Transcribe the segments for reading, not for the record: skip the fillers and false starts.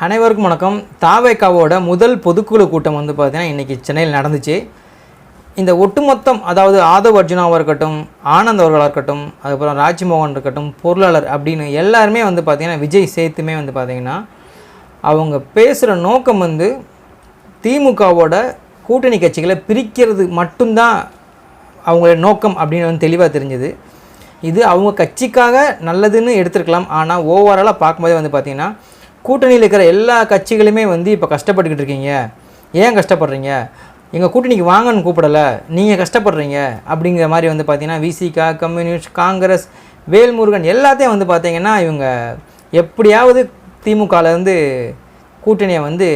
அனைவருக்கும் வணக்கம். தாவேகாவோட முதல் பொதுக்குழு கூட்டம் வந்து பார்த்தீங்கன்னா இன்றைக்கி சென்னையில் நடந்துச்சு. இந்த ஒட்டுமொத்தம், அதாவது ஆதவ் அர்ஜுனாவாக இருக்கட்டும், ஆனந்த் அவர்களாக இருக்கட்டும், அதுக்கப்புறம் ராஜ்மோகன் இருக்கட்டும், பொருளாளர் அப்படின்னு எல்லாருமே வந்து பார்த்திங்கன்னா விஜய் சேர்த்துமே வந்து பார்த்திங்கன்னா அவங்க பேசுகிற நோக்கம் வந்து திமுகவோட கூட்டணி கட்சிகளை பிரிக்கிறது மட்டும்தான் அவங்களோட நோக்கம் அப்படின்னு வந்து தெளிவாக தெரிஞ்சுது. இது அவங்க கட்சிக்காக நல்லதுன்னு எடுத்துருக்கலாம். ஆனால் ஓவராலாக பார்க்கும்போதே வந்து பார்த்திங்கன்னா கூட்டணியில் இருக்கிற எல்லா கட்சிகளுமே வந்து இப்போ கஷ்டப்பட்டுக்கிட்டு இருக்கீங்க. ஏன் கஷ்டப்படுறீங்க? எங்கள் கூட்டணிக்கு வாங்கன்னு கூப்பிடலை, நீங்கள் கஷ்டப்படுறீங்க அப்படிங்கிற மாதிரி வந்து பார்த்திங்கன்னா விசிகா, கம்யூனிஸ்ட், காங்கிரஸ், வேல்முருகன் எல்லாத்தையும் வந்து பார்த்திங்கன்னா இவங்க எப்படியாவது திமுகலேருந்து கூட்டணியை வந்து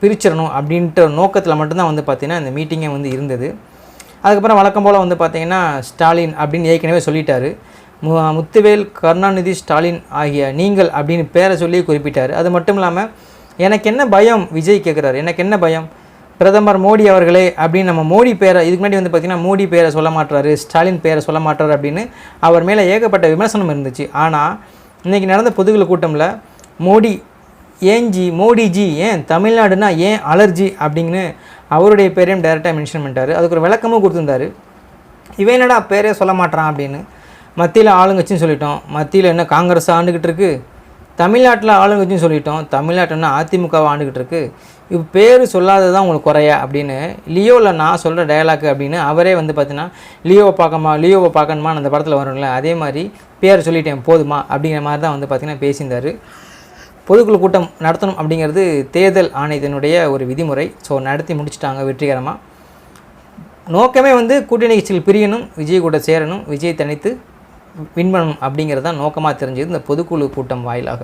பிரிச்சிடணும் அப்படின்ட்டு நோக்கத்தில் மட்டும்தான் வந்து பார்த்திங்கன்னா இந்த மீட்டிங்கே வந்து இருந்தது. அதுக்கப்புறம் வழக்கம் போல் வந்து பார்த்திங்கன்னா ஸ்டாலின் அப்படின்னு ஏற்கனவே சொல்லிட்டாரு. முத்துவேல், கருணாநிதி, ஸ்டாலின் ஆகிய நீங்கள் அப்படின்னு பேரை சொல்லி குறிப்பிட்டார். அது மட்டும் இல்லாமல் எனக்கு என்ன பயம், விஜய் கேட்குறாரு, எனக்கு என்ன பயம், பிரதமர் மோடி அவர்களே அப்படின்னு நம்ம மோடி பேரை இதுக்கு முன்னாடி வந்து பார்த்திங்கன்னா மோடி பேரை சொல்ல மாட்டுறாரு, ஸ்டாலின் பேரை சொல்ல மாட்டுறாரு அப்படின்னு அவர் மேலே ஏகப்பட்ட விமர்சனம் இருந்துச்சு. ஆனால் இன்றைக்கி நடந்த பொதுக்குழு கூட்டமில் மோடி ஏஞ்சி, மோடிஜி ஏன் தமிழ்நாடுனா ஏன் அலர்ஜி அப்படின்னு அவருடைய பேரையும் டைரெக்டாக மென்ஷன் பண்ணிட்டார். அதுக்கு ஒரு விளக்கமும் கொடுத்துருந்தாரு. இவன் என்னடா பேரே சொல்ல மாட்டான் அப்படின்னு. மத்தியில் ஆளுங்கட்சின்னு சொல்லிட்டோம், மத்தியில் என்ன காங்கிரஸ் ஆண்டுக்கிட்டு இருக்குது, தமிழ்நாட்டில் ஆளுங்கட்சின்னு சொல்லிட்டோம், தமிழ்நாட்டில் என்ன அதிமுகவை ஆண்டுக்கிட்டு இருக்குது, இப்போ பேர் சொல்லாதது தான் உங்களுக்கு குறையா அப்படின்னு லியோவில் நான் சொல்கிற டயலாக் அப்படின்னு அவரே வந்து பார்த்தீங்கன்னா லியோவை பார்க்கணுமா அந்த படத்தில் வரும்ல, அதே மாதிரி பேர் சொல்லிட்டேன் போதுமா அப்படிங்கிற மாதிரி தான் வந்து பார்த்திங்கன்னா பேசியிருந்தார். பொதுக்குழு கூட்டம் நடத்தணும் அப்படிங்கிறது தேர்தல் ஆணையத்தினுடைய ஒரு விதிமுறை. ஸோ நடத்தி முடிச்சுட்டாங்க வெற்றிகரமாக. நோக்கமே வந்து கூட்டணி கட்சிகள் பிரியணும், விஜய் கூட சேரணும், விஜய் தனித்து வின் பண்ணணும் அப்படிங்கிறது தான் நோக்கமாக தெரிஞ்சது இந்த பொதுக்குழு கூட்டம் வாயிலாக.